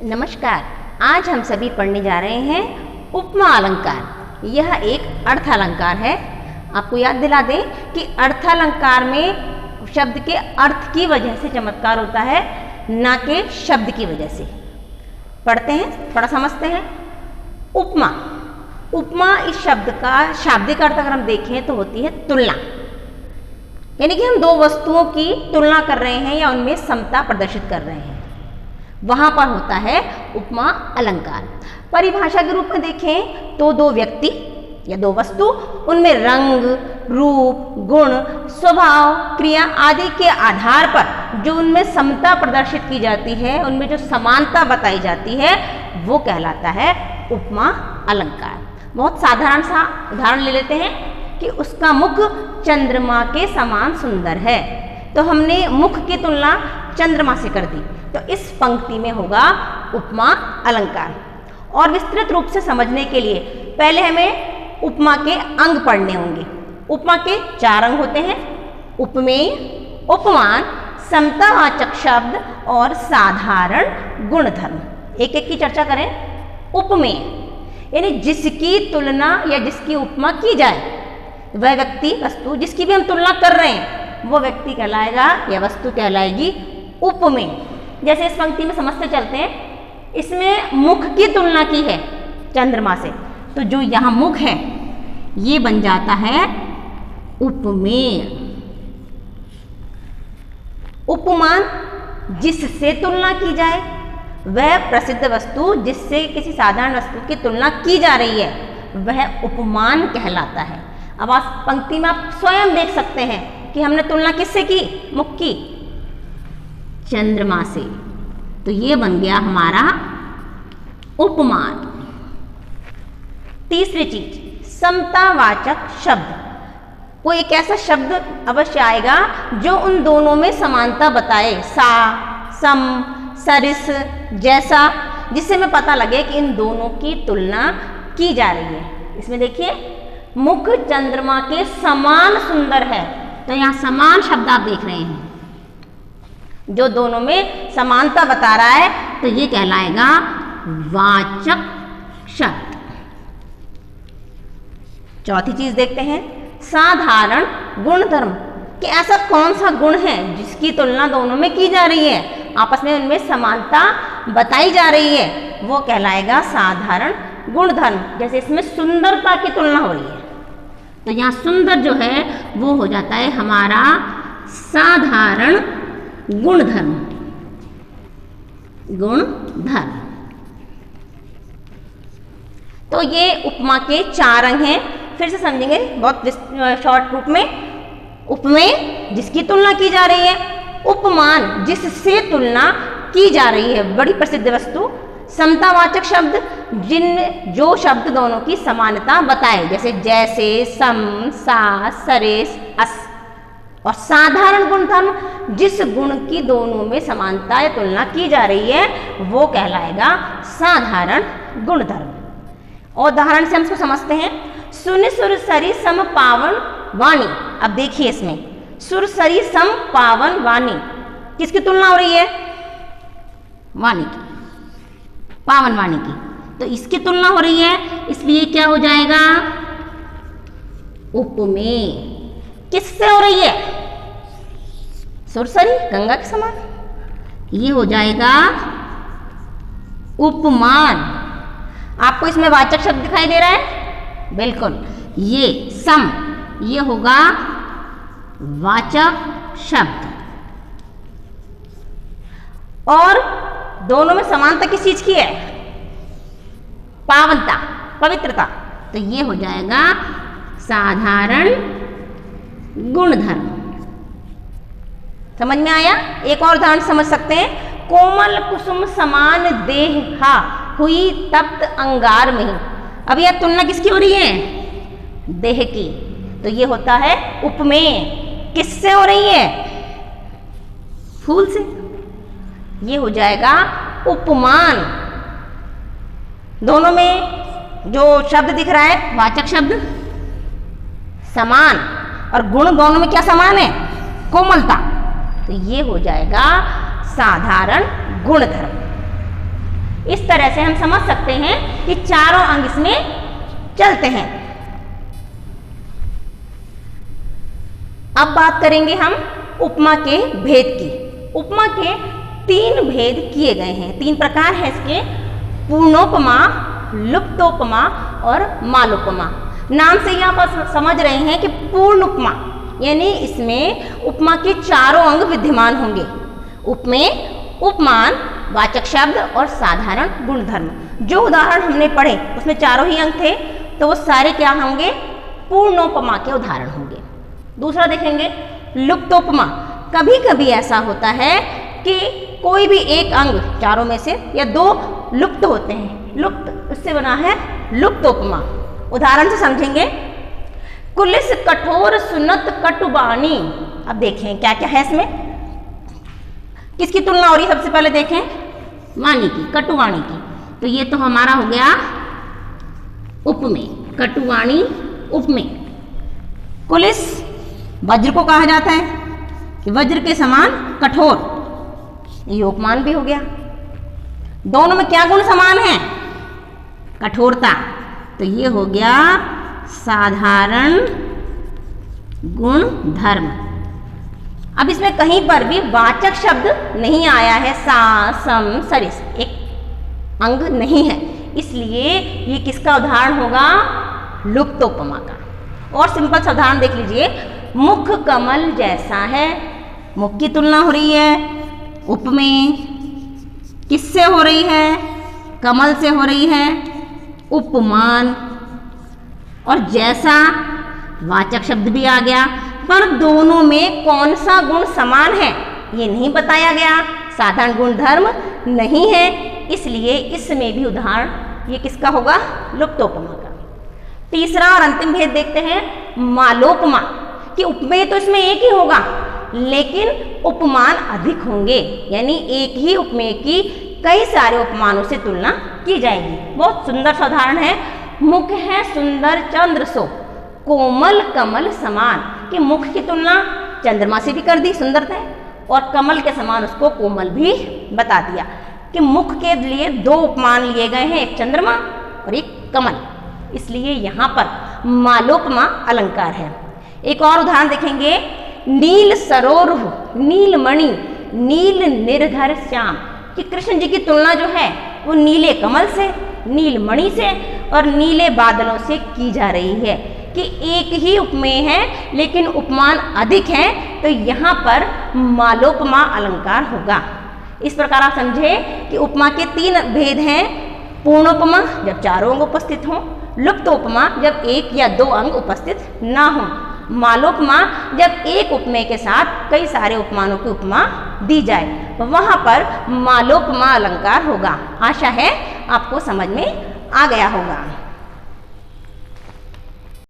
नमस्कार। आज हम सभी पढ़ने जा रहे हैं उपमा अलंकार। यह एक अर्थ अलंकार है। आपको याद दिला दें कि अर्थ अलंकार में शब्द के अर्थ की वजह से चमत्कार होता है, ना कि शब्द की वजह से। पढ़ते हैं, थोड़ा समझते हैं। उपमा, उपमा इस शब्द का शाब्दिक अर्थ अगर हम देखें तो होती है तुलना, यानी कि हम दो वस्तुओं की तुलना कर रहे हैं या उनमें समता प्रदर्शित कर रहे हैं, वहां पर होता है उपमा अलंकार। परिभाषा के रूप में देखें तो दो व्यक्ति या दो वस्तु, उनमें रंग, रूप, गुण, स्वभाव, क्रिया आदि के आधार पर जो उनमें समता प्रदर्शित की जाती है, उनमें जो समानता बताई जाती है, वो कहलाता है उपमा अलंकार। बहुत साधारण सा उदाहरण ले लेते हैं कि उसका मुख चंद्रमा के समान सुंदर है, तो हमने मुख की तुलना चंद्रमा से कर दी, तो इस पंक्ति में होगा उपमा अलंकार। और विस्तृत रूप से समझने के लिए पहले हमें उपमा के अंग पढ़ने होंगे। उपमा के 4 अंग होते हैं: उपमेय, उपमान, समतावाचक शब्द और साधारण गुणधर्म। एक एक की चर्चा करें। उपमेय यानी जिसकी तुलना या जिसकी उपमा की जाए, वह व्यक्ति, वस्तु जिसकी भी हम तुलना कर रहे हैं, वो व्यक्ति कहलाएगा या वस्तु कहलाएगी उपमेय। जैसे इस पंक्ति में समझते चलते हैं, इसमें मुख की तुलना की है चंद्रमा से, तो जो यहाँ मुख है ये बन जाता है उपमेय। उपमान, जिससे तुलना की जाए, वह प्रसिद्ध वस्तु जिससे किसी साधारण वस्तु की तुलना की जा रही है, वह उपमान कहलाता है। अब आप पंक्ति में आप स्वयं देख सकते हैं कि हमने तुलना किससे की? मुख की, चंद्रमा से, तो ये बन गया हमारा उपमान। तीसरी चीज, समतावाचक शब्द। कोई एक ऐसा शब्द अवश्य आएगा जो उन दोनों में समानता बताए, सा, सम, सरिस, जैसा, जिससे हमें पता लगे कि इन दोनों की तुलना की जा रही है। इसमें देखिए, मुख चंद्रमा के समान सुंदर है, तो यहाँ समान शब्द आप देख रहे हैं जो दोनों में समानता बता रहा है, तो ये कहलाएगा वाचक शब्द। चौथी चीज देखते हैं, साधारण गुणधर्म, कि ऐसा कौन सा गुण है जिसकी तुलना दोनों में की जा रही है, आपस में उनमें समानता बताई जा रही है, वो कहलाएगा साधारण गुणधर्म। जैसे इसमें सुंदरता की तुलना हो रही है, तो यहाँ सुंदर जो है वो हो जाता है हमारा साधारण गुणधर्म। गुणधर्म, तो ये उपमा के 4 अंग हैं। फिर से समझेंगे बहुत शॉर्ट रूप में। उपमेय, जिसकी तुलना की जा रही है। उपमान, जिससे तुलना की जा रही है, बड़ी प्रसिद्ध वस्तु। समतावाचक शब्द, जो शब्द दोनों की समानता बताए, जैसे जैसे, सम, सा, सरेस, अस। और साधारण गुणधर्म, जिस गुण की दोनों में समानता या तुलना की जा रही है, वो कहलाएगा साधारण गुणधर्म। और उदाहरण से हम इसको समझते हैं। सुन सुर सरी सम पावन वाणी। अब देखिए इसमें सुर सरी सम पावन वाणी, किसकी तुलना हो रही है? वाणी की, पावन वाणी की, तो इसकी तुलना हो रही है, इसलिए क्या हो जाएगा? उपमेय। किससे हो रही है? सुरसरी, गंगा के समान, ये हो जाएगा उपमान। आपको इसमें वाचक शब्द दिखाई दे रहा है? बिल्कुल, ये सम, ये होगा वाचक शब्द। और दोनों में समानता किस चीज की है? पावनता, पवित्रता, तो ये हो जाएगा साधारण गुणधर्म। समझ में आया? एक और उदाहरण समझ सकते हैं। कोमल कुसुम समान देहा हुई तप्त अंगार में। अब यह तुलना किसकी हो रही है? देह की, तो ये होता है उपमेय। किससे हो रही है? फूल से, ये हो जाएगा उपमान। दोनों में जो शब्द दिख रहा है, वाचक शब्द समान, और गुण दोनों में क्या समान है? कोमलता, तो ये हो जाएगा साधारण गुणधर्म। इस तरह से हम समझ सकते हैं कि चारों अंग इसमें चलते हैं। अब बात करेंगे हम उपमा के भेद की। उपमा के 3 भेद किए गए हैं, 3 प्रकार हैं इसके, पूर्णोपमा, लुप्तोपमा और मालोपमा। नाम से ही आप समझ रहे हैं कि पूर्ण उपमा यानी इसमें उपमा के चारों अंग विद्यमान होंगे। उपमेय, उपमान, वाचक शब्द और साधारण गुणधर्म। जो उदाहरण हमने पढ़े उसमें चारों ही अंग थे, तो वो सारे क्या होंगे, पूर्णोपमा के उदाहरण होंगे। दूसरा देखेंगे लुप्तोपमा। कभी कभी ऐसा होता है कि कोई भी एक अंग चारों में से या 2 लुप्त होते हैं, लुप्त इससे बना है लुप्तोपमा। उदाहरण से समझेंगे, कुलिस कठोर सुनत कटुबानी। अब देखें क्या क्या है इसमें, किसकी तुलना हो रही है, सबसे पहले देखें वाणी की, कटुवाणी की। तो ये तो हमारा हो गया उपमेय, कटुवाणी उपमेय। कुलिस वज्र को कहा जाता है कि वज्र के समान कठोर, ये उपमान भी हो गया। दोनों में क्या गुण समान है, कठोरता, तो ये हो गया साधारण गुण धर्म। अब इसमें कहीं पर भी वाचक शब्द नहीं आया है, सा सम सरिस एक अंग नहीं है, इसलिए ये किसका उदाहरण होगा, लुप्तोपमा का। और सिंपल सा उदाहरण देख लीजिए, मुख कमल जैसा है, मुख की तुलना हो रही है उपमेय, किससे हो रही है, कमल से हो रही है, उपमान। और जैसा वाचक शब्द भी आ गया, पर दोनों में कौन सा गुण समान है ये नहीं बताया गया, साधारण गुण धर्म नहीं है, इसलिए इसमें भी उदाहरण ये किसका होगा, लुप्तोपमा का। तीसरा और अंतिम भेद देखते हैं मालोपमा, कि उपमेय तो इसमें एक ही होगा लेकिन उपमान अधिक होंगे, यानी एक ही उपमेय की कई सारे उपमानों से तुलना की जाएगी। बहुत सुंदर सा उदाहरण है, मुख है सुंदर चंद्र सो कोमल कमल समान, कि मुख की तुलना चंद्रमा से भी कर दी सुंदरता है, और कमल के समान उसको कोमल भी बता दिया, कि मुख के लिए 2 उपमान लिए गए हैं, एक चंद्रमा और एक कमल, इसलिए यहाँ पर मालोपमा अलंकार है। एक और उदाहरण देखेंगे, नील सरोरुह नीलमणि नील निर्धर श्याम, कि कृष्ण जी की तुलना जो है वो नीले कमल से, नीलमणि से और नीले बादलों से की जा रही है, कि एक ही उपमेय है लेकिन उपमान अधिक है, तो यहाँ पर मालोपमा अलंकार होगा। इस प्रकार आप समझे कि उपमा के 3 भेद हैं, पूर्णोपमा जब चारों अंग उपस्थित हों, लुप्तोपमा जब 1 या 2 अंग उपस्थित ना हों, मालोपमा जब एक उपमेय के साथ कई सारे उपमानों की उपमा दी जाए, वहाँ पर मालोपमा अलंकार होगा। आशा है आपको समझ में आ गया होगा।